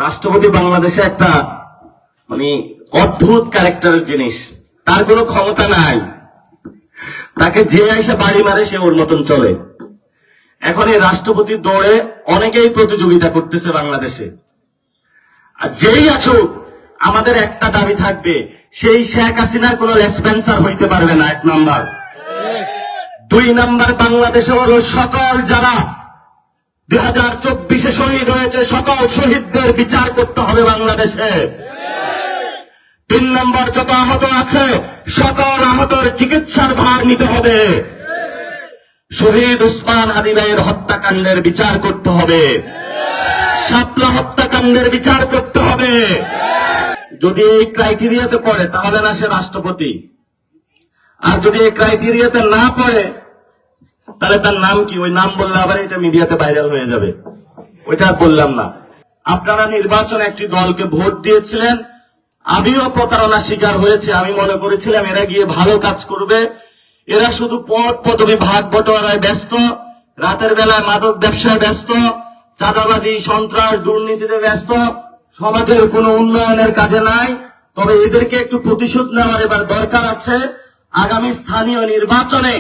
রাষ্ট্রপতি বাংলাদেশে একটা মানে অদ্ভুত ক্যারেক্টারের জিনিস। তার কোনো ক্ষমতা নাই, তাকে যে এসে বাড়ি মারে সে ওর মতন চলে। এখন এই রাষ্ট্রপতির দৌড়ে অনেকেই প্রতিযোগিতা করতেছে বাংলাদেশে। আর যেই আসুক আমাদের একটা দাবি থাকবে, সেই শেখ হাসিনার কোন রেসপেন্সার হইতে পারবে না, 1 নাম্বার। 2 নাম্বার, বাংলাদেশে হলো সকল যারা 2024-এ শহীদ হয়েছে সকল শহীদদের বিচার করতে হবে বাংলাদেশে। 3 নম্বর, যত আহত আছে সকল আহতের চিকিৎসার ভার নিতে হবে। শহীদ উসমান হাদি ভাইয়ের হত্যাকাণ্ডের বিচার করতে হবে, শাপলা হত্যাকাণ্ডের বিচার করতে হবে। যদি এই ক্রাইটেরিয়াতে পড়ে তাহলে না সে রাষ্ট্রপতি, আর যদি এই ক্রাইটেরিয়াতে না পড়ে তাহলে তার নাম কি? ওই নাম বললে আবার এটা মিডিয়াতে ভাইরাল হয়ে যাবে, ওইটা বললাম না। আপনারা নির্বাচনে একটি দলকে ভোট দিয়েছিলেন, আমিও প্রতারণা শিকার হয়েছে। আমি মনে করেছিলাম এরা গিয়ে ভালো কাজ করবে, এরা শুধু পদ পদবি ভাগ বটোয়ারায় ব্যস্ত, রাতের বেলায় মাদক ব্যবসায় ব্যস্ত, চাঁদাবাজি সন্ত্রাস দুর্নীতিতে ব্যস্ত, সমাজের কোনো উন্নয়নের কাজে নাই। তবে এদেরকে একটু প্রতিশোধ নেওয়ার এবার দরকার আছে। আগামী স্থানীয় নির্বাচনে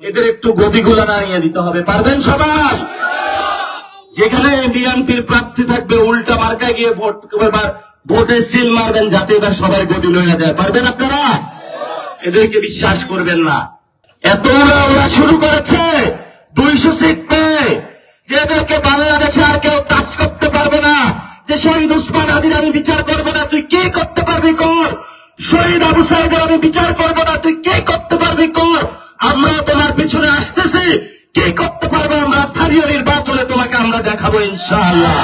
এদের একটু গদিগুলা নাড়িয়ে দিতে হবে। পারবেন সবাই? যেখানে বিএনপির প্রার্থী থাকবে উল্টা মার্কায় গিয়ে ভোটে সিল মারবেন যাতে এবার সবাই গদি লইয়া যায়। পারবেন আপনারা? এদেরকে বিশ্বাস করবেন না। এত ওরা শুরু করেছে 200 সিট পেয়ে, যে এদেরকে বাংলাদেশে আর কেউ টাচ করতে পারবে না। যে শহীদ উসমান হাদির আমি বিচার করবো না, তুই কি করতে পারবি কর। শহীদ আবু সাইদের আমি বিচার করবো না, তুই কি করতে পারবি কর। আমরা তোমার পিছনে আসতেছি, কি করতে পারবো আমরা স্থানীয় নির্বাচনে তোমাকে আমরা দেখাবো ইনশাআল্লাহ।